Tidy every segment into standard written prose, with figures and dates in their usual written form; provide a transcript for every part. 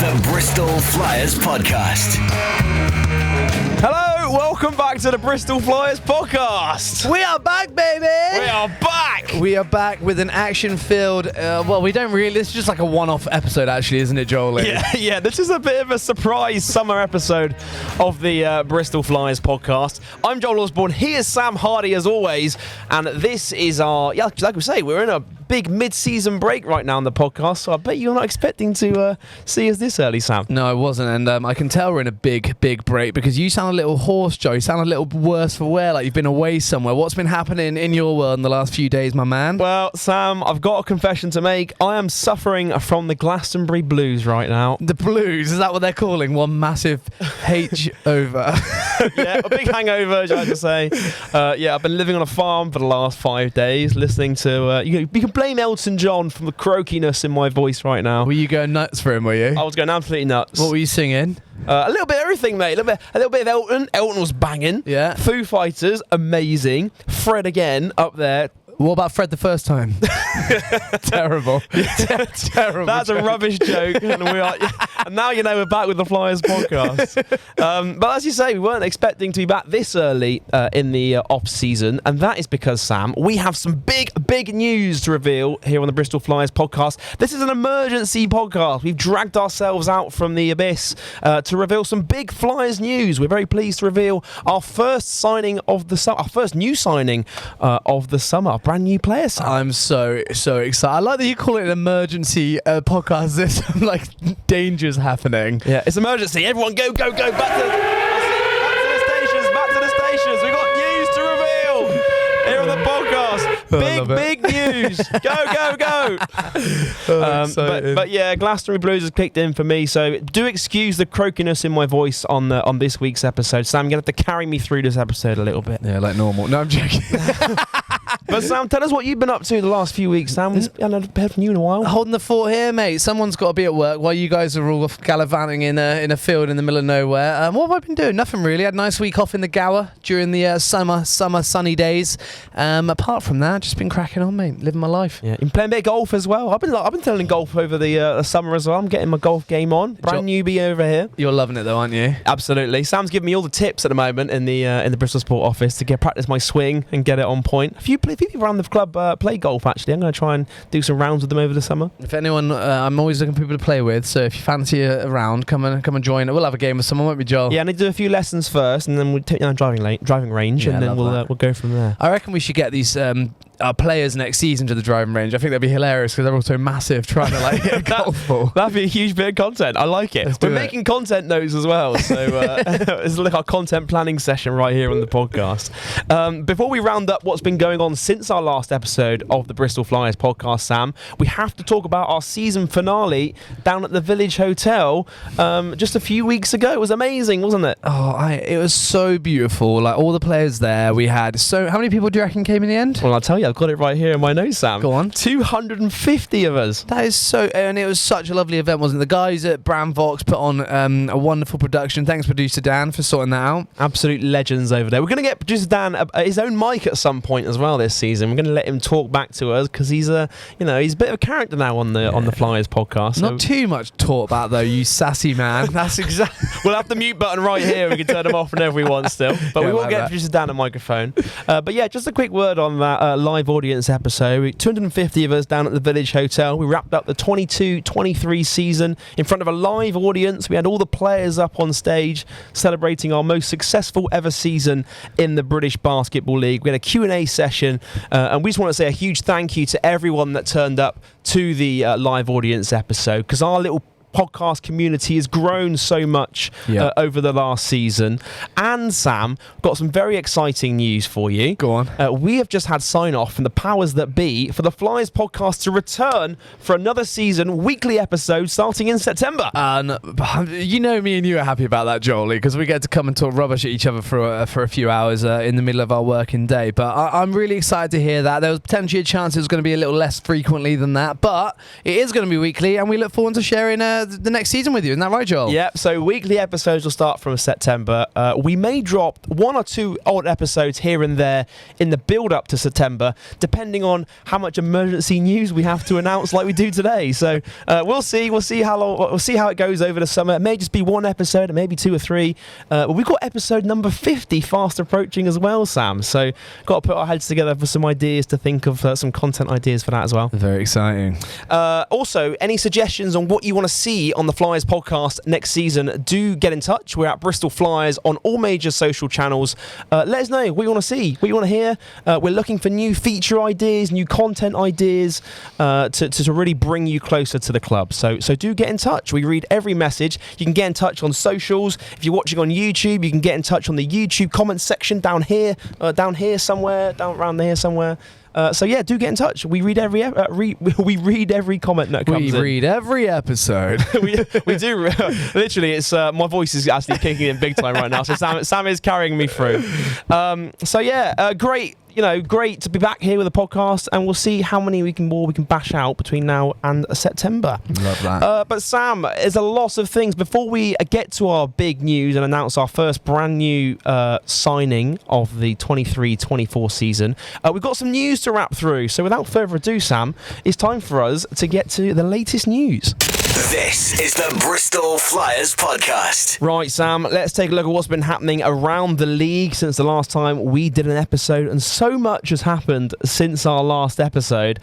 The Bristol Flyers Podcast. Hello, welcome back to the Bristol Flyers Podcast. We are back, baby! We are back! We are back with an action-filled, this is just like a one-off episode actually, isn't it, Jolie? Yeah, this is a bit of a surprise summer episode of the Bristol Flyers Podcast. I'm Joel Osborne, he is Sam Hardy as always, and this is our, like we say, we're in a big mid-season break right now on the podcast, so I bet you're not expecting to see us this early, Sam. No, I wasn't, and I can tell we're in a big break because you sound a little hoarse, Joe. You sound a little worse for wear, like you've been away somewhere. What's been happening in your world in the last few days, my man? Well, Sam, I've got a confession to make. I am suffering from the Glastonbury blues right now. The blues, is that what they're calling? One massive H over. Yeah, a big hangover, as I like to say. I've been living on a farm for the last 5 days, listening to, you can blame Elton John from the croakiness in my voice right now. Were you going nuts for him, were you? I was going absolutely nuts. What were you singing? A little bit of everything, mate. A little bit of Elton. Elton was banging. Yeah. Foo Fighters, amazing. Fred again, up there. What about Fred the first time? Terrible. Terrible. That's joke. a rubbish joke. And now you know we're back with the Flyers Podcast. But as you say, we weren't expecting to be back this early in the off-season. And that is because, Sam, we have some big news to reveal here on the Bristol Flyers Podcast. This is an emergency podcast. We've dragged ourselves out from the abyss to reveal some big Flyers news. We're very pleased to reveal our first signing of the summer, our first new signing of the summer. Brand new player, Sam. I'm so excited. I like that you call it an emergency podcast. There's some dangers happening. Yeah, it's emergency. Everyone go. Back to the stations. We've got news to reveal here on the podcast. Big news. Go. But yeah, Glastonbury Blues has kicked in for me, so do excuse the croakiness in my voice on this week's episode. Sam, you're going to have to carry me through this episode a little bit. Yeah, like normal. No, I'm joking. But Sam, tell us what you've been up to the last few weeks. Sam, I haven't heard from you in a while. Holding the fort here, mate. Someone's got to be at work while you guys are all gallivanting in a field in the middle of nowhere. What have I been doing? Nothing really. I had a nice week off in the Gower during the summer sunny days. Apart from that, just been cracking on, mate. Living my life. Yeah, you're playing a bit of golf as well. I've been playing golf over the summer as well. I'm getting my golf game on. Brand newbie over here. You're loving it though, aren't you? Absolutely. Sam's giving me all the tips at the moment in the Bristol Sport office to practice my swing and get it on point. A few people around the club play golf, actually. I'm going to try and do some rounds with them over the summer. If anyone, I'm always looking for people to play with, so if you fancy a round, come and join. We'll have a game with someone, won't we, Joel? Yeah, I need to do a few lessons first, and then we'll take you down driving range, and then we'll go from there. I reckon we should get these our players next season to the driving range. I think that'd be hilarious because they're all so massive trying to hit a golf ball. That'd be a huge bit of content. I like it. We're making content notes as well, so it's like our content planning session right here on the podcast. Before we round up what's been going on since our last episode of the Bristol Flyers Podcast, Sam, we have to talk about our season finale down at the Village Hotel just a few weeks ago. It was amazing, wasn't it? It was so beautiful. All the players there. We had how many people do you reckon came in the end? Well, I'll tell you. I've got it right here in my notes, Sam. Go on. 250 of us. That is and it was such a lovely event, wasn't it? The guys at Bramvox put on a wonderful production. Thanks, producer Dan, for sorting that out. Absolute legends over there. We're going to get producer Dan his own mic at some point as well this season. We're going to let him talk back to us because he's he's a bit of a character now on the Flyers podcast. So. Not too much talk about though, you sassy man. That's exactly. We'll have the mute button right here. We can turn him off whenever we want still. But we will get producer Dan a microphone. But yeah, just a quick word on that live audience episode. 250 of us down at the Village Hotel. We wrapped up the 22-23 season in front of a live audience. We had all the players up on stage celebrating our most successful ever season in the British Basketball League. We had a Q&A session and we just want to say a huge thank you to everyone that turned up to the live audience episode because our little podcast community has grown so much over the last season. And Sam, got some very exciting news for you. Go on. We have just had sign off from the powers that be for the Flyers podcast to return for another season, weekly episode starting in September. You know me and you are happy about that, Jolie, because we get to come and talk rubbish at each other for a few hours in the middle of our working day. But I'm really excited to hear that. There was potentially a chance it was going to be a little less frequently than that, but it is going to be weekly, and we look forward to sharing the next season with you. Isn't that right, Joel? Yep, so weekly episodes will start from September. We may drop 1 or 2 odd episodes here and there in the build-up to September, depending on how much emergency news we have to announce like we do today. So we'll see. We'll see how it goes over the summer. It may just be 1 episode, it may be 2 or 3. We've got episode number 50 fast approaching as well, Sam. So got to put our heads together for some ideas to think of some content ideas for that as well. Very exciting. Also, any suggestions on what you want to see on the Flyers podcast next season, do get in touch. We're at Bristol Flyers on all major social channels. Let us know what you want to see, what you want to hear. We're looking for new feature ideas, new content ideas to really bring you closer to the club. So do get in touch. We read every message. You can get in touch on socials. If you're watching on YouTube, you can get in touch on the YouTube comment section down here somewhere, down around here somewhere. So yeah, do get in touch. We read every we read every comment that comes in. We read every episode. we do. Literally, it's my voice is actually kicking in big time right now. So Sam is carrying me through. So yeah, great. Great to be back here with the podcast, and we'll see how many we can bash out between now and September. Love that. But Sam, there's a lot of things before we get to our big news and announce our first brand new signing of the 23-24 season. We've got some news to wrap through. So without further ado, Sam, it's time for us to get to the latest news. This is the Bristol Flyers Podcast. Right, Sam, let's take a look at what's been happening around the league since the last time we did an episode, and so much has happened since our last episode.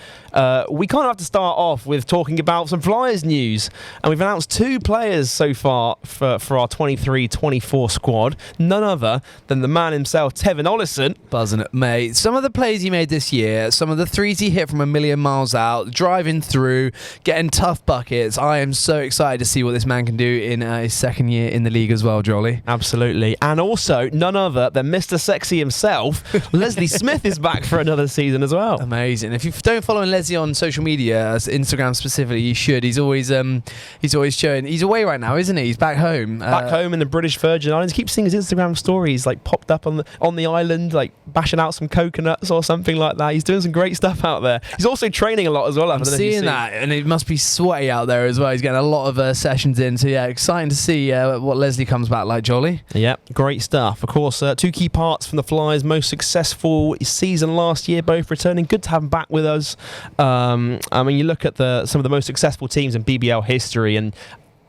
We kind of have to start off with talking about some Flyers news, and we've announced 2 players so far for our 23-24 squad, none other than the man himself, Trejon Jacob. Buzzing it, mate. Some of the plays he made this year, some of the threes he hit from a million miles out, driving through, getting tough buckets. I am so excited to see what this man can do in his second year in the league as well, Jolly. Absolutely. And also, none other than Mr. Sexy himself, Leslie Smith is back for another season as well. Amazing. If you don't follow Leslie on social media, Instagram specifically, you should. He's always showing. He's away right now, isn't he? He's back home. Back home in the British Virgin Islands. Keep seeing his Instagram stories like popped up on the island, like bashing out some coconuts or something like that. He's doing some great stuff out there. He's also training a lot as well. I'm seeing that, and it must be sweaty out there as well. He's getting a lot of sessions in. So yeah, exciting to see what Leslie comes back like, Jolly. Yeah, great stuff. Of course, 2 key parts from the Flyers' most successful season last year, both returning. Good to have them back with us. I mean, you look at some of the most successful teams in BBL history, and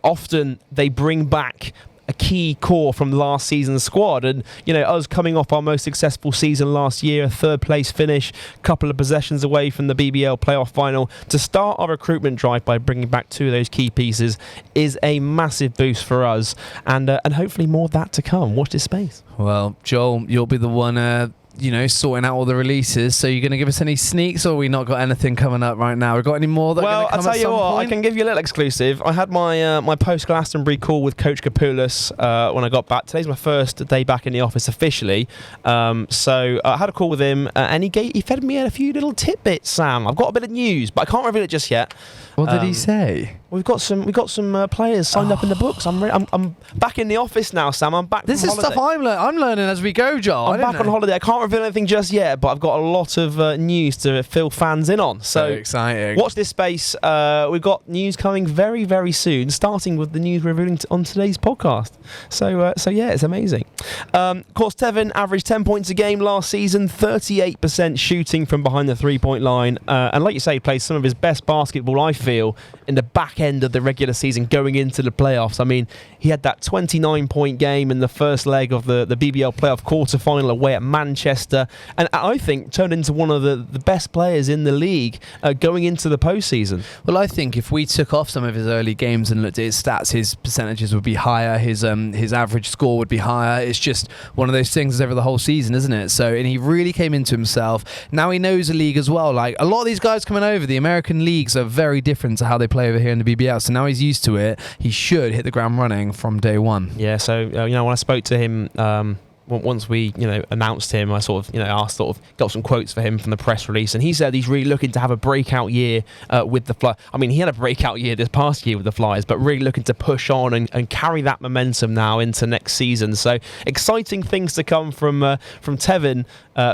often they bring back a key core from last season's squad, and us coming off our most successful season last year, a 3rd place finish, couple of possessions away from the BBL playoff final, to start our recruitment drive by bringing back 2 of those key pieces is a massive boost for us, and hopefully more of that to come. Watch this space. Well, Joel, you'll be the one sorting out all the releases. So you're going to give us any sneaks, or we not got anything coming up right now? We got any more that are going to come I'll tell you what, point? I can give you a little exclusive. I had my post-Glastonbury call with Coach Kapoulis when I got back. Today's my first day back in the office officially. So I had a call with him, and he fed me a few little tidbits, Sam. I've got a bit of news, but I can't reveal it just yet. What did he say? We've got some players signed up in the books. I'm back in the office now, Sam. I'm back. This from is holiday. stuff I'm learning as we go, Joel. I'm back on holiday. I can't reveal anything just yet, but I've got a lot of news to fill fans in on. So exciting. Watch this space. We've got news coming very, very soon, starting with the news we're revealing on today's podcast. So yeah, it's amazing. Of course, Trejon averaged 10 points a game last season, 38% shooting from behind the 3-point line, and like you say, plays some of his best basketball, I feel, in the back end of the regular season going into the playoffs. I mean, he had that 29-point game in the first leg of the BBL playoff quarterfinal away at Manchester, and I think turned into one of the best players in the league going into the postseason. Well, I think if we took off some of his early games and looked at his stats, his percentages would be higher, his average score would be higher. It's just one of those things over the whole season, isn't it? So, and he really came into himself. Now he knows the league as well. Like, a lot of these guys coming over, the American leagues are very different to how they play over here in the BBL. So now he's used to it. He should hit the ground running from day one. Yeah, so when I spoke to him once we announced him, I sort of asked, got some quotes for him from the press release, and he said he's really looking to have a breakout year with the Flyers. I mean, he had a breakout year this past year with the Flyers, but really looking to push on and carry that momentum now into next season. So exciting things to come from Tevin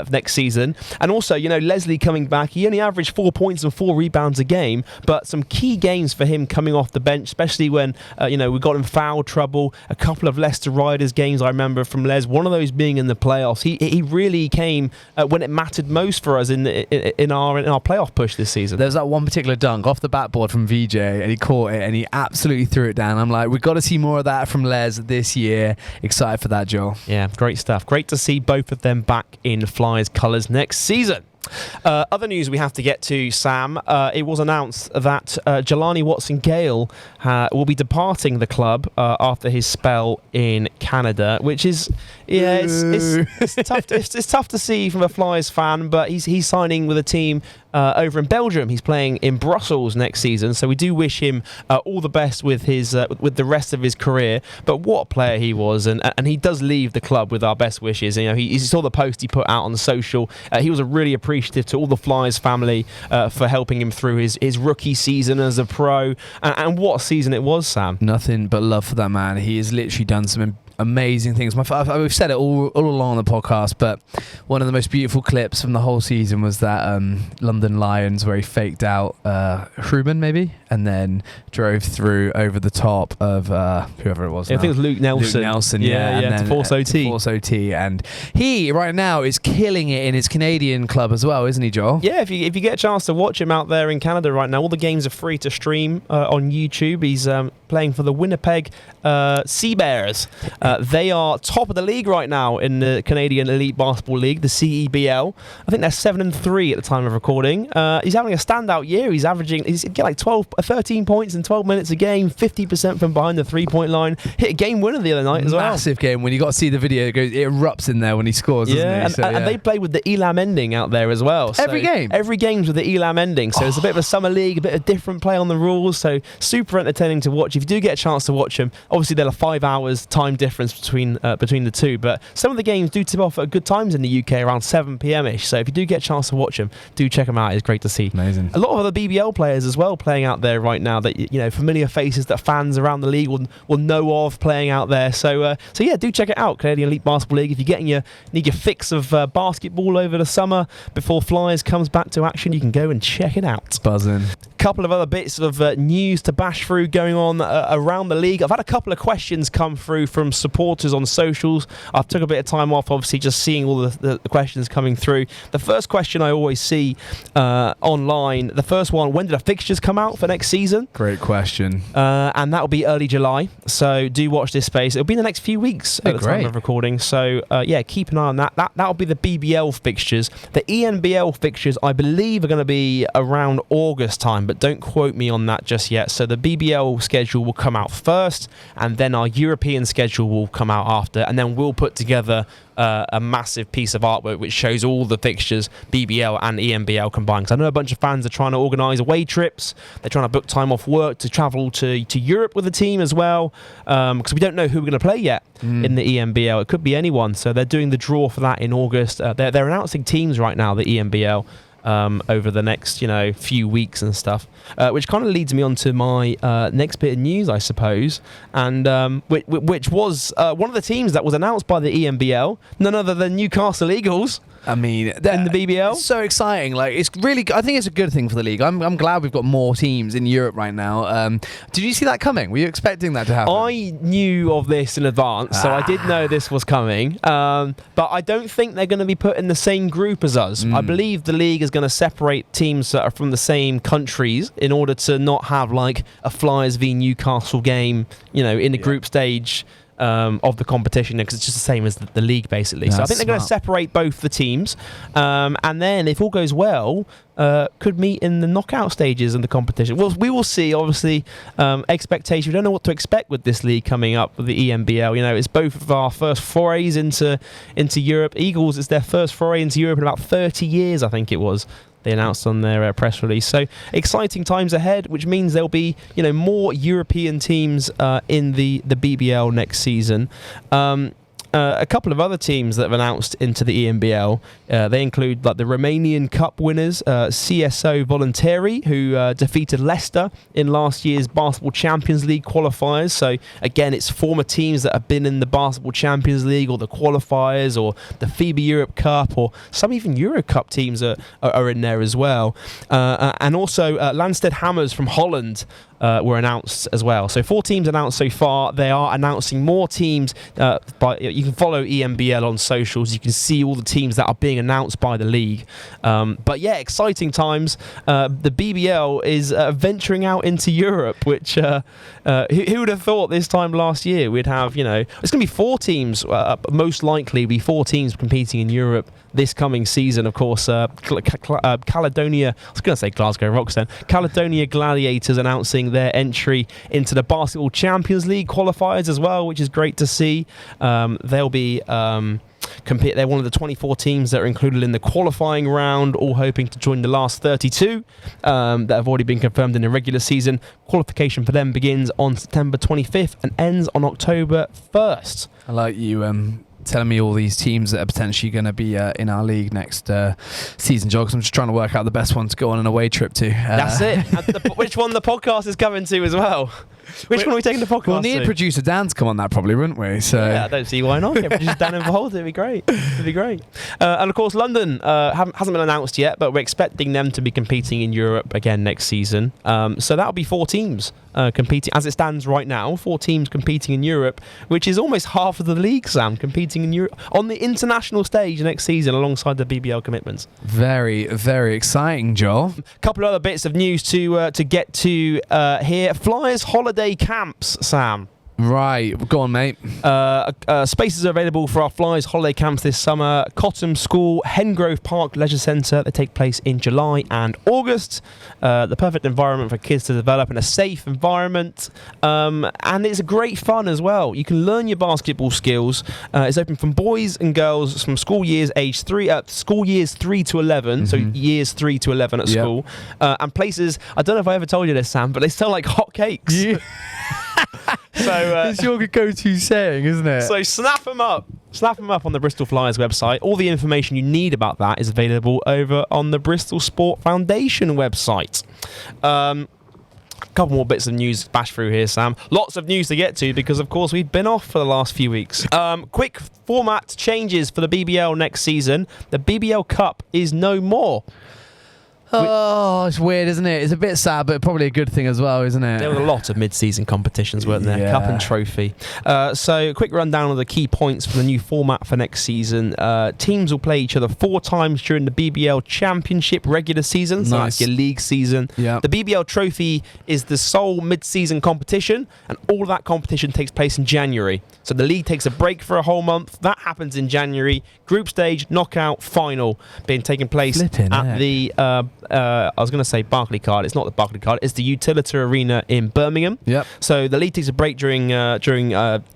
next season. And also, Leslie coming back, he only averaged 4 points and 4 rebounds a game, but some key games for him coming off the bench, especially when we got in foul trouble. A couple of Leicester Riders games I remember from Les, one of those being in the playoffs. He really came when it mattered most for us in our playoff push this season. There was that one particular dunk off the backboard from VJ, and he caught it and he absolutely threw it down. I'm like, we've got to see more of that from Les this year. Excited for that, Joel. Yeah, great stuff. Great to see both of them back in Flyers colours next season. Other news we have to get to, Sam. It was announced that Jelani Watson-Gale will be departing the club after his spell in Canada, which is it's tough. It's tough to see from a Flyers fan, but he's signing with a team over in Belgium. He's playing in Brussels next season, so we do wish him all the best with his with the rest of his career. But what a player he was, and he does leave the club with our best wishes. He saw the post he put out on the social. He was really appreciative to all the Flyers family for helping him through his rookie season as a pro, and what a season it was, Sam. Nothing but love for that man. He has literally done some amazing things. We've said it all along the podcast, but one of the most beautiful clips from the whole season was that London Lions where he faked out Truman maybe, and then drove through over the top of whoever it was. I think it was Luke Nelson. Yeah, and to force OT. Force OT, and he right now is killing it in his Canadian club as well, isn't he, Joel? Yeah, if you get a chance to watch him out there in Canada right now, all the games are free to stream on YouTube. He's playing for the Winnipeg Sea Bears. They are top of the league right now in the Canadian Elite Basketball League, the CEBL. I think they're 7-3 at the time of recording. He's having a standout year. He's getting like 13 points in 12 minutes a game, 50% from behind the 3-point line. Hit a game winner the other night as well. Massive game. When you got to see the video, it erupts in there when he scores, doesn't he? And they play with the Elam ending out there as well. So every game's with the Elam ending. So it's a bit of a summer league, a bit of different play on the rules. So super entertaining to watch. If you do get a chance to watch them, obviously there are 5 hours time difference between the two, but some of the games do tip off at good times in the UK around 7 p.m-ish. So if you do get a chance to watch them, do check them out. It's great to see. Amazing. A lot of other BBL players as well playing out there right now that familiar faces that fans around the league will know of playing out there. So yeah, do check it out. Canadian Elite Basketball League. If you're need your fix of basketball over the summer before Flyers comes back to action, you can go and check it out. Buzzing. Couple of other bits of news to bash through going on around the league. I've had a couple of questions come through from supporters on socials. I've took a bit of time off, obviously, just seeing all the questions coming through. The first question I always see online, the first one, when did the fixtures come out for next season? Great question. And that will be early July, so do watch this space. It'll be in the next few weeks at the time of recording, so keep an eye on that. That'll be the BBL fixtures. The ENBL fixtures, I believe, are going to be around August time, but don't quote me on that just yet. So the BBL schedule will come out first, and then our European schedule will come out after, and then we'll put together a massive piece of artwork which shows all the fixtures, BBL and ENBL combined. Because I know a bunch of fans are trying to organise away trips. They're trying to book time off work to travel to Europe with the team as well, because we don't know who we're going to play yet in the ENBL. It could be anyone. So they're doing the draw for that in August. They're announcing teams right now, the ENBL. Over the next few weeks and stuff, which kind of leads me on to my next bit of news, I suppose, and which was one of the teams that was announced by the ENBL, none other than Newcastle Eagles. I mean, in the BBL, it's so exciting. Like, it's really, I think it's a good thing for the league. I'm glad we've got more teams in Europe right now. Did you see that coming? Were you expecting that to happen? I knew of this in advance, so I did know this was coming. But I don't think they're going to be put in the same group as us. I believe the league is going to separate teams that are from the same countries in order to not have like a Flyers v Newcastle game, in the group stage. Of the competition, because it's just the same as the league basically. So I think they're going to separate both the teams, and then if all goes well, could meet in the knockout stages of the competition. Well, we will see. Obviously, expectation. We don't know what to expect with this league coming up with the ENBL. It's both of our first forays into Europe. Eagles, it's their first foray into Europe in about 30 years, I think it was. They announced on their press release. So exciting times ahead, which means there'll be more European teams in the BBL next season. a couple of other teams that have announced into the EMBL. They include like the Romanian Cup winners, CSO Voluntari, who defeated Leicester in last year's Basketball Champions League qualifiers. So again, it's former teams that have been in the Basketball Champions League or the qualifiers or the FIBA Europe Cup, or some even Euro Cup teams are in there as well. And also Landstedt Hammers from Holland were announced as well. So 4 teams announced so far. They are announcing more teams. You can follow EMBL on socials. You can see all the teams that are being announced by the league. But yeah, exciting times. The BBL is venturing out into Europe, which who would have thought this time last year we'd have, it's going to be 4 teams, most likely be 4 teams competing in Europe this coming season. Of course, Caledonia, I was going to say Glasgow Rocks then, Caledonia Gladiators announcing their entry into the Basketball Champions League qualifiers as well, which is great to see. They'll be they're one of the 24 teams that are included in the qualifying round, all hoping to join the last 32 that have already been confirmed in the regular season. Qualification for them begins on September 25th and ends on October 1st. I like you telling me all these teams that are potentially going to be in our league next season, Joe, because I'm just trying to work out the best one to go on an away trip to. That's it. Which one the podcast is coming to as well. Which one are we taking the podcast We'll need to? producer Dan to come on that probably, wouldn't we? So yeah, I don't see why not. Get producer Dan involved. It'd be great. And of course, London hasn't been announced yet, but we're expecting them to be competing in Europe again next season. So that'll be 4 teams competing. As it stands right now, 4 teams competing in Europe, which is almost half of the league, Sam, competing in Europe on the international stage next season alongside the BBL commitments. Very, very exciting, Joel. A couple of other bits of news to get to here. Flyers holiday camps, Sam. Right, go on, mate. Spaces are available for our Flyers holiday camps this summer. Cottam School, Hengrove Park Leisure Centre. They take place in July and August. The perfect environment for kids to develop in a safe environment. And it's a great fun as well. You can learn your basketball skills. It's open from boys and girls from school years 3 to 11. So years 3 to 11 at school. And places, I don't know if I ever told you this, Sam, but they sell like hot cakes. Yeah. So it's your go-to saying, isn't it? So snap them up on the Bristol Flyers website. All the information you need about that is available over on the Bristol Sport Foundation website. A couple more bits of news bash through here, Sam. Lots of news to get to because, of course, we've been off for the last few weeks. Quick format changes for the BBL next season. The BBL Cup is no more. Oh, it's weird, isn't it? It's a bit sad, but probably a good thing as well, isn't it? There were a lot of mid-season competitions, weren't there? Yeah. Cup and trophy. So a quick rundown of the key points for the new format for next season. Teams will play each other 4 times during the BBL Championship regular season. So Nice. that's your league season. Yeah. The BBL Trophy is the sole mid-season competition, and all of that competition takes place in January. So the league takes a break for a whole month. That happens in January. Group stage, knockout, final being taken place at the I was going to say Barclaycard. It's not the Barclaycard. It's the Utilita Arena in Birmingham. Yep. So the league takes a break during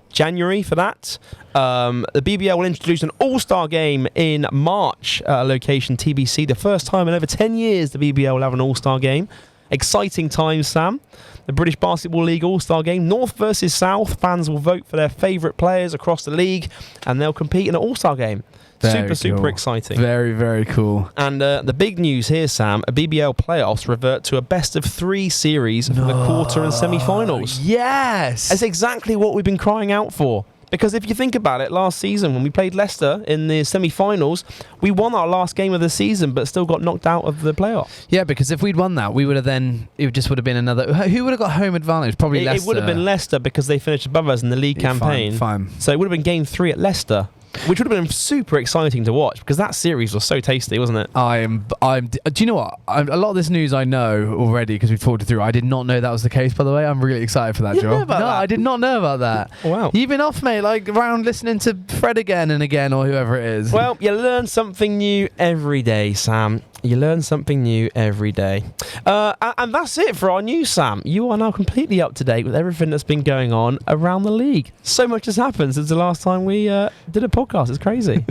January for that. The BBL will introduce an all-star game in March at a location TBC. The first time in over 10 years the BBL will have an all-star game. Exciting times, Sam. The British Basketball League All-Star Game, North versus South. Fans will vote for their favourite players across the league, and they'll compete in an All-Star Game. Super exciting. Very, very cool. And the big news here, Sam, BBL playoffs revert to a best-of-3 series for the quarter and semi-finals. Yes! That's exactly what we've been crying out for. Because if you think about it, last season when we played Leicester in the semi-finals, we won our last game of the season but still got knocked out of the playoff. Yeah, because if we'd won that, we would have then, it just would have been another, who would have got home advantage? Probably Leicester. It would have been Leicester because they finished above us in the league campaign. Fine. So it would have been game 3 at Leicester, which would have been super exciting to watch because that series was so tasty, wasn't it? Do you know what? A lot of this news I know already because we've talked it through. I did not know that was the case, by the way. I'm really excited for that, You Joel. know about that? I did not know about that. Oh, wow. You've been off, mate, like around listening to Fred again and again or whoever it is. Well, you learn something new every day, Sam. You learn something new every day. And that's it for our news, Sam. You are now completely up to date with everything that's been going on around the league. So much has happened since the last time we did a podcast. It's crazy.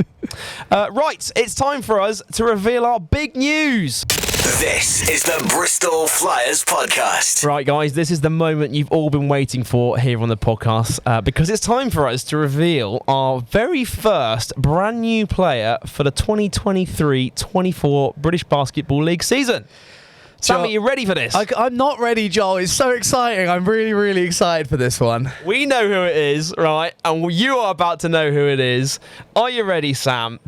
Right, it's time for us to reveal our big news. This is the Bristol Flyers Podcast. Right, guys, this is the moment you've all been waiting for here on the podcast because it's time for us to reveal our very first brand new player for the 2023-24 British Basketball League season. Sam, are you ready for this? I'm not ready, Joel. It's so exciting. I'm really, really excited for this one. We know who it is, right? And you are about to know who it is. Are you ready, Sam?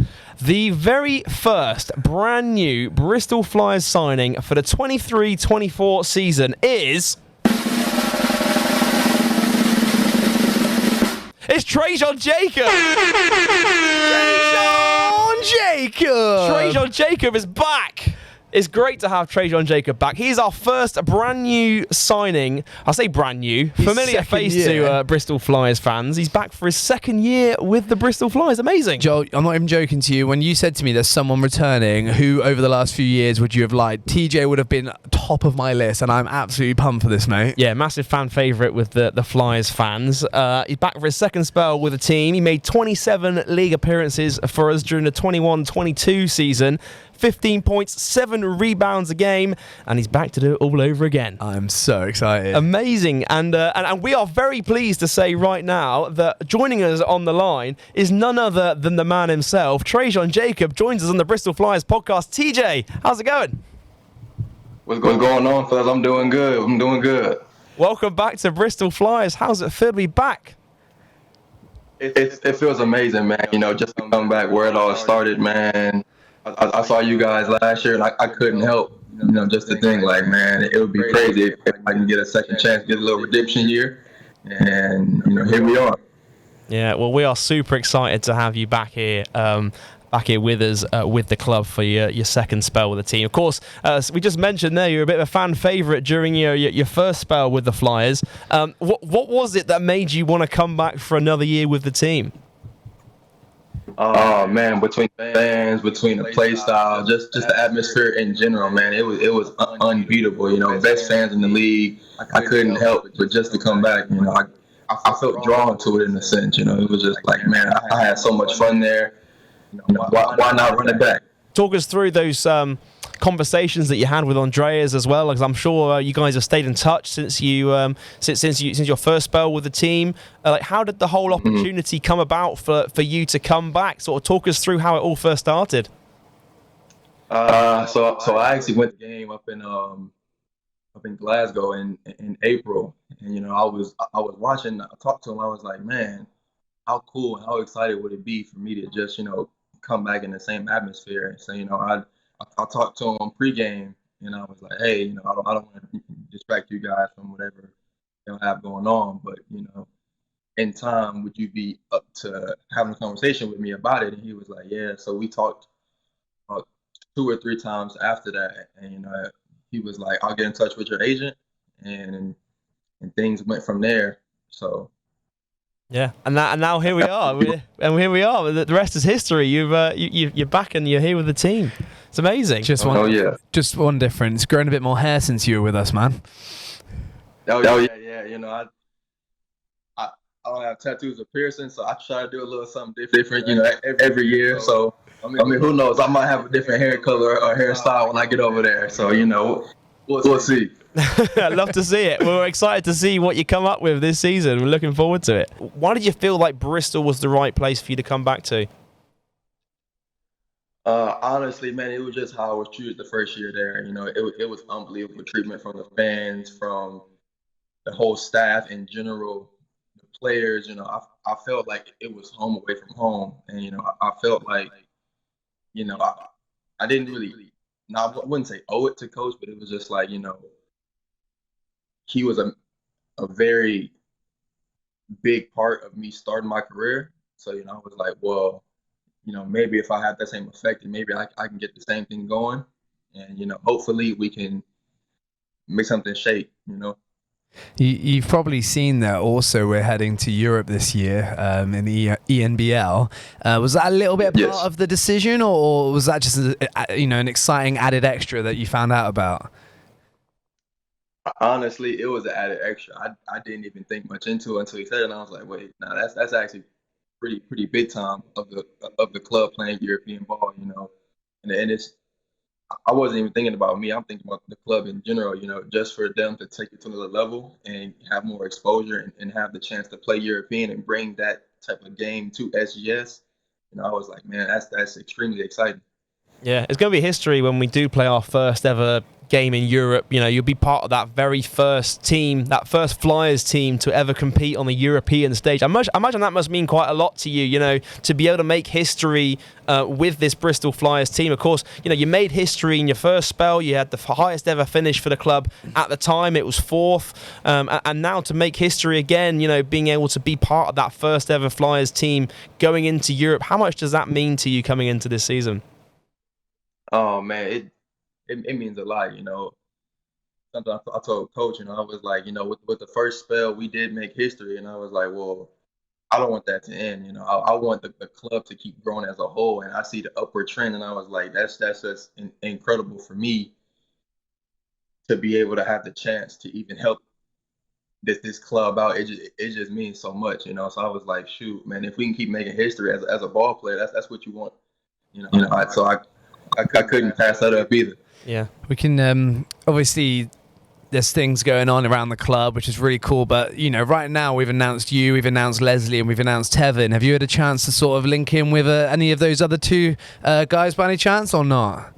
The very first brand new Bristol Flyers signing for the 23-24 season is... It's Treyjon Jacob! Treyjon Jacob is back! It's great to have Treyjon Jacob back. He's our first brand new signing. I say brand new. Familiar face to Bristol Flyers fans. He's back for his second year with the Bristol Flyers. Amazing. Joel, I'm not even joking to you. When you said to me there's someone returning, who over the last few years would you have liked? TJ would have been top of my list, and I'm absolutely pumped for this, mate. Yeah, massive fan favourite with the Flyers fans. He's back for his second spell with the team. He made 27 league appearances for us during the 21-22 season. 15 points, 7 rebounds a game, and he's back to do it all over again. I'm so excited. Amazing. And we are very pleased to say right now that joining us on the line is none other than the man himself. Treyjon Jacob joins us on the Bristol Flyers podcast. TJ, how's it going? What's going on, fellas? I'm doing good. Welcome back to Bristol Flyers. How's it feel to be back? It feels amazing, man. You know, just to come back where it all started, man. I saw you guys last year, and I couldn't help, just to think, like, man, it would be crazy if I can get a second chance, get a little redemption year, and, here we are. Yeah, well, we are super excited to have you back here with us, with the club for your second spell with the team. Of course, we just mentioned there you're a bit of a fan favourite during your first spell with the Flyers. What was it that made you want to come back for another year with the team? Oh man, between fans, between the play style, just the atmosphere in general, man, it was unbeatable. Best fans in the league. I couldn't help but just to come back. I felt drawn to it in a sense. It was just like, man, I had so much fun there. Why not run it back? Talk us through those conversations that you had with Andreas as well, because I'm sure you guys have stayed in touch since your first spell with the team. How did the whole opportunity come about for you to come back? Sort of talk us through how it all first started. So I actually went to the game up in Glasgow in April, and I was watching. I talked to him. I was like, man, how cool and how excited would it be for me to just come back in the same atmosphere? So I talked to him pregame, and I was like, hey, I don't want to distract you guys from whatever you have going on, but in time, would you be up to having a conversation with me about it? And he was like, yeah. So we talked 2 or 3 times after that, and he was like, I'll get in touch with your agent, and things went from there. So. Yeah, and now here we are, here we are. The rest is history. You're back and you're here with the team. It's amazing. Just one difference. Grown a bit more hair since you were with us, man. Oh yeah. I don't have tattoos or piercings, so I try to do a little something different, every year. So I mean, who knows? I might have a different hair color or hairstyle when I get over there. So we'll see. I'd love to see it. We're excited to see what you come up with this season. We're looking forward to it. Why did you feel like Bristol was the right place for you to come back to? Honestly, man, it was just how I was treated the first year there. It was unbelievable treatment from the fans, from the whole staff in general, the players. I felt like it was home away from home, and I felt like, I didn't really. Now I wouldn't say owe it to coach, but it was just like he was a very big part of me starting my career. So I was like, well, maybe if I have that same effect, and maybe I can get the same thing going, and hopefully we can make something shake. You've probably seen that also we're heading to Europe this year in the ENBL. Was that a little bit part of the decision, or was that just an exciting added extra that you found out about? Honestly, it was an added extra. I didn't even think much into it until he said it, and I was like, wait, no, that's actually pretty big time of the club playing European ball, and it's I wasn't even thinking about me. I'm thinking about the club in general, just for them to take it to another level and have more exposure and have the chance to play European and bring that type of game to SGS. I was like, man, that's extremely exciting. Yeah, it's going to be history when we do play our first ever game in Europe. You'll be part of that very first team, that first Flyers team to ever compete on the European stage. I imagine that must mean quite a lot to you, to be able to make history with this Bristol Flyers team. Of course, you made history in your first spell. You had the highest ever finish for the club. At the time, it was fourth. And now to make history again, being able to be part of that first ever Flyers team going into Europe, how much does that mean to you coming into this season? Oh, man, it means a lot, Something I told Coach, I was like, with the first spell, we did make history, and I was like, well, I don't want that to end, I want the club to keep growing as a whole, and I see the upward trend, and I was like, that's just incredible for me to be able to have the chance to even help this club out. It just means so much, So I was like, shoot, man, if we can keep making history as a ball player, that's what you want, So I couldn't pass that up either. Yeah, we can obviously there's things going on around the club, which is really cool. But right now we've announced you, we've announced Leslie, and we've announced Tevin. Have you had a chance to sort of link in with any of those other two guys by any chance, or not?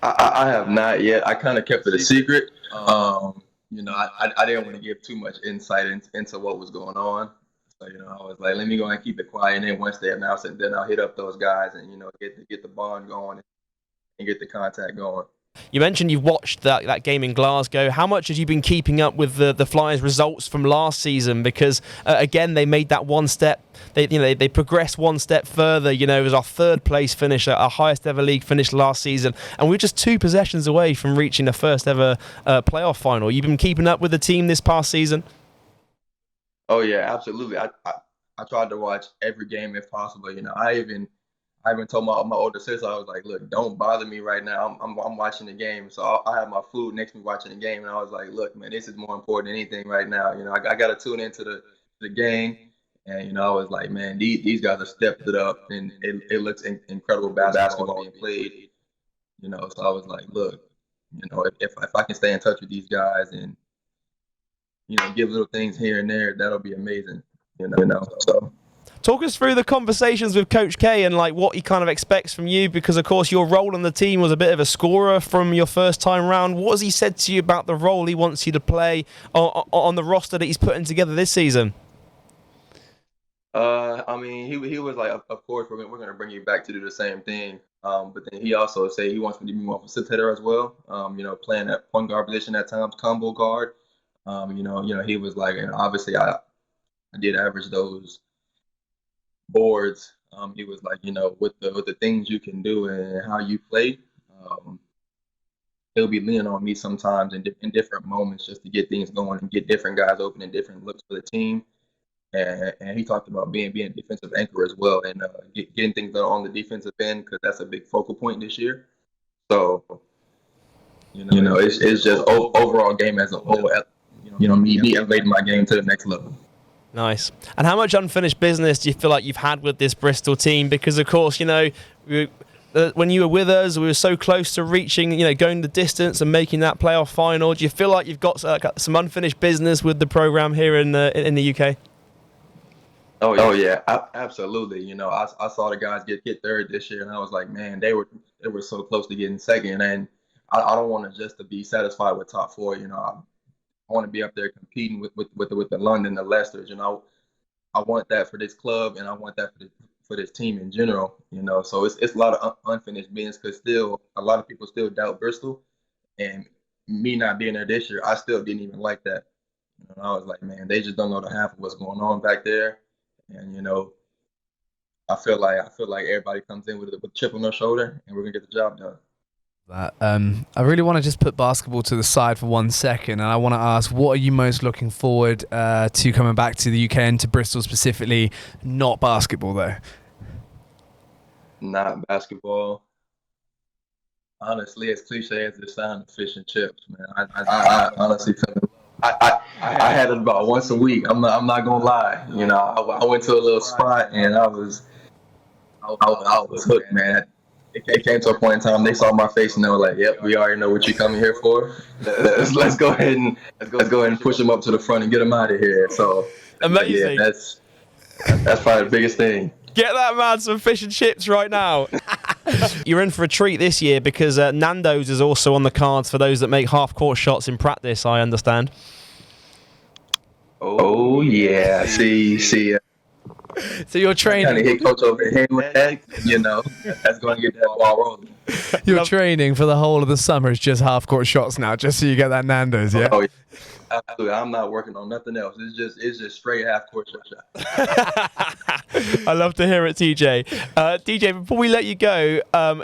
I have not yet. I kind of kept it a secret. I didn't want to give too much insight into what was going on. So I was like, let me go and keep it quiet. And then once they announce it, then I'll hit up those guys and get the bond going and get the contact going. You mentioned you've watched that game in Glasgow. How much have you been keeping up with the Flyers' results from last season? Because again, they made that one step. They progressed one step further. It was our third place finish, our highest ever league finish last season, and we were just 2 possessions away from reaching the first ever playoff final. You've been keeping up with the team this past season? Oh yeah, absolutely. I tried to watch every game if possible. I even told my older sister, I was like, look, don't bother me right now. I'm watching the game, so I have my food next to me watching the game, and I was like, look, man, this is more important than anything right now. I got to tune into the game, and I was like, man, these guys have stepped it up, and it looks incredible basketball being played. So I was like, look, if I can stay in touch with these guys and give little things here and there, that'll be amazing. So. Talk us through the conversations with Coach K and what he kind of expects from you, because of course your role on the team was a bit of a scorer from your first time round. What has he said to you about the role he wants you to play on the roster that he's putting together this season? He was like, of course we're going to bring you back to do the same thing. But then he also said he wants me to be more of a facilitator as well. Playing that point guard position at times, combo guard. He was like, and obviously I did average those boards. He was like, with the things you can do and how you play, he'll be leaning on me sometimes in different moments just to get things going and get different guys open and different looks for the team. And he talked about being a defensive anchor as well and getting things done on the defensive end, because that's a big focal point this year. So, it's just overall game as a whole. Me elevating my game to the next level. Nice. And how much unfinished business do you feel like you've had with this Bristol team? Because, of course, when you were with us, we were so close to reaching, going the distance and making that playoff final. Do you feel like you've got some unfinished business with the program here in the UK? Oh yeah, absolutely. I saw the guys get third this year, and I was like, man, they were so close to getting second. And I don't want to be satisfied with top four. I want to be up there competing with the London, the Leicesters. I want that for this club, and I want that for this team in general. So it's a lot of unfinished business, because still a lot of people still doubt Bristol, and me not being there this year, I still didn't even like that. I was like, man, they just don't know the half of what's going on back there, and I feel like everybody comes in with a chip on their shoulder, and we're gonna get the job done. I really want to just put basketball to the side for 1 second, and I want to ask, what are you most looking forward to coming back to the UK and to Bristol specifically? Not basketball, though. Not basketball. Honestly, as cliche as it sounds, fish and chips, man. I honestly feel I had it about once a week. I'm not gonna lie. You know, I went to a little spot and I was hooked, man. It came to a point in time they saw my face and they were like, "Yep, we already know what you're coming here for. Let's go ahead and push them up to the front and get them out of here." So amazing. Yeah, that's probably the biggest thing. Get that man some fish and chips right now. You're in for a treat this year because Nando's is also on the cards for those that make half-court shots in practice, I understand. Oh yeah, see. So you're training. Kind of hit coach over the head with that, you know. That's going to get that ball rolling. You're training for the whole of the summer. It's just half-court shots now, just so you get that Nando's, yeah? Oh, yeah. Absolutely. I'm not working on nothing else. It's just straight half-court shot. I love to hear it, TJ. DJ, before we let you go,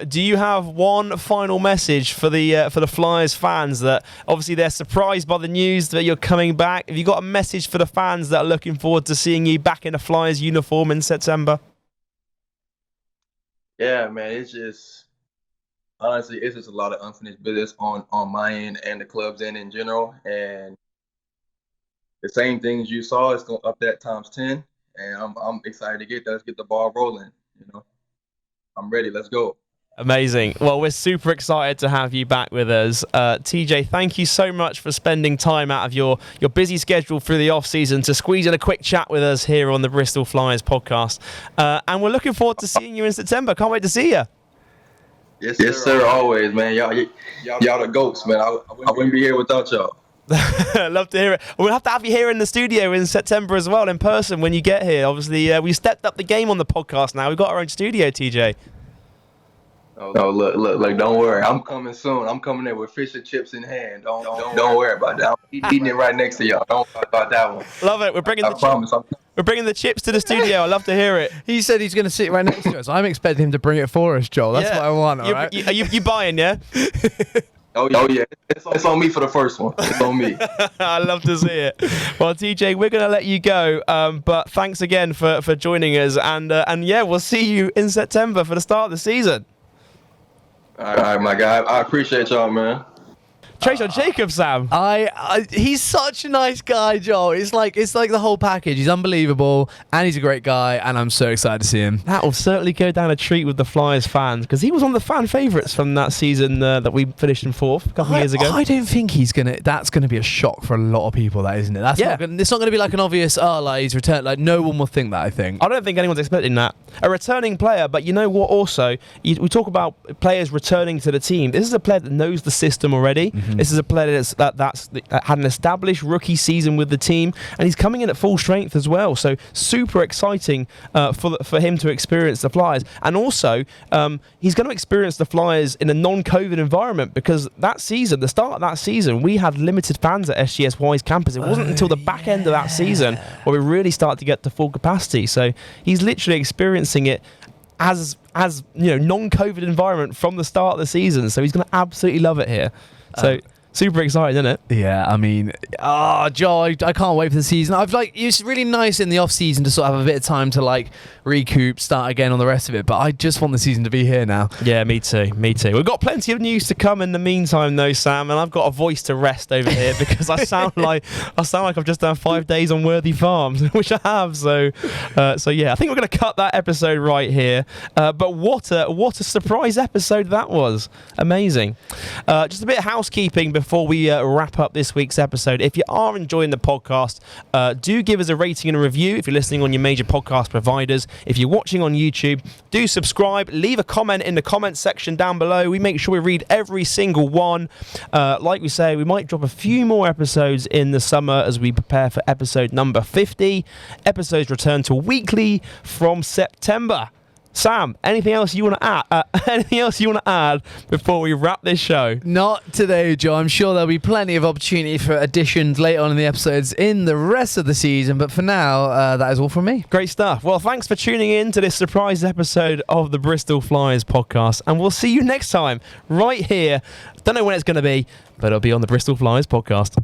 do you have one final message for the Flyers fans that obviously they're surprised by the news that you're coming back? Have you got a message for the fans that are looking forward to seeing you back in a Flyers uniform in September? Yeah, man, it's just honestly, it's just a lot of unfinished business on my end and the club's end in general, and the same things you saw, it's going up that times 10, and I'm excited to get that. Let's get the ball rolling. You know, I'm ready. Let's go. Amazing. Well, we're super excited to have you back with us. TJ, thank you so much for spending time out of your busy schedule through the off-season to squeeze in a quick chat with us here on the Bristol Flyers podcast. And we're looking forward to seeing you in September. Can't wait to see you. Yes, sir. Always, man. Y'all the goats, man. I wouldn't be here without y'all. Love to hear it. We'll have to have you here in the studio in September as well, in person when you get here. Obviously, we stepped up the game on the podcast now. We've got our own studio, TJ. Oh, look, don't worry. I'm coming soon. I'm coming in with fish and chips in hand. Don't worry about that. I'm eating it right next to y'all. Don't worry about that one. Love it. We're bringing the chips to the studio. I love to hear it. He said he's going to sit right next to us. I'm expecting him to bring it for us, Joel. That's what I want, all right? You buying, yeah? Oh yeah, it's on me for the first one. It's on me. I love to see it. Well, TJ, we're going to let you go, but thanks again for joining us, and yeah, we'll see you in September for the start of the season. All right, my guy. I appreciate y'all, man. Treyjon Jacob, Sam. He's such a nice guy, Joel. It's like the whole package. He's unbelievable, and he's a great guy, and I'm so excited to see him. That will certainly go down a treat with the Flyers fans because he was one of the fan favourites from that season that we finished in fourth a couple of years ago. I don't think that's gonna be a shock for a lot of people, that isn't it? It's not gonna be like an obvious he's returned. Like no one will think that. I think. I don't think anyone's expecting that. A returning player, but you know what? Also, we talk about players returning to the team. This is a player that knows the system already. Mm-hmm. This is a player that's had an established rookie season with the team, and he's coming in at full strength as well. So super exciting for him to experience the Flyers, and also he's going to experience the Flyers in a non-COVID environment because that season, the start of that season, we had limited fans at SGS Wise campus. It wasn't until the back end of that season where we really started to get to full capacity. So he's literally experiencing it as you know, non-COVID environment from the start of the season. So he's going to absolutely love it here. So. Super exciting, isn't it? Yeah, I mean, Joe, I can't wait for the season. It's really nice in the off season to sort of have a bit of time to recoup, start again on the rest of it. But I just want the season to be here now. Yeah, me too. We've got plenty of news to come in the meantime, though, Sam. And I've got a voice to rest over here because I sound like I've just done 5 days on Worthy Farms, which I have. So yeah, I think we're going to cut that episode right here. But what a surprise episode that was! Amazing. Just a bit of housekeeping before we wrap up this week's episode. If you are enjoying the podcast, do give us a rating and a review if you're listening on your major podcast providers. If you're watching on YouTube, do subscribe. Leave a comment in the comments section down below. We make sure we read every single one. Like we say, we might drop a few more episodes in the summer as we prepare for episode number 50. Episodes return to weekly from September. Sam, anything else you want to add? Anything else you want to add before we wrap this show? Not today, Joe. I'm sure there'll be plenty of opportunity for additions later on in the episodes in the rest of the season. But for now, that is all from me. Great stuff. Well, thanks for tuning in to this surprise episode of the Bristol Flyers podcast. And we'll see you next time right here. Don't know when it's going to be, but it'll be on the Bristol Flyers podcast.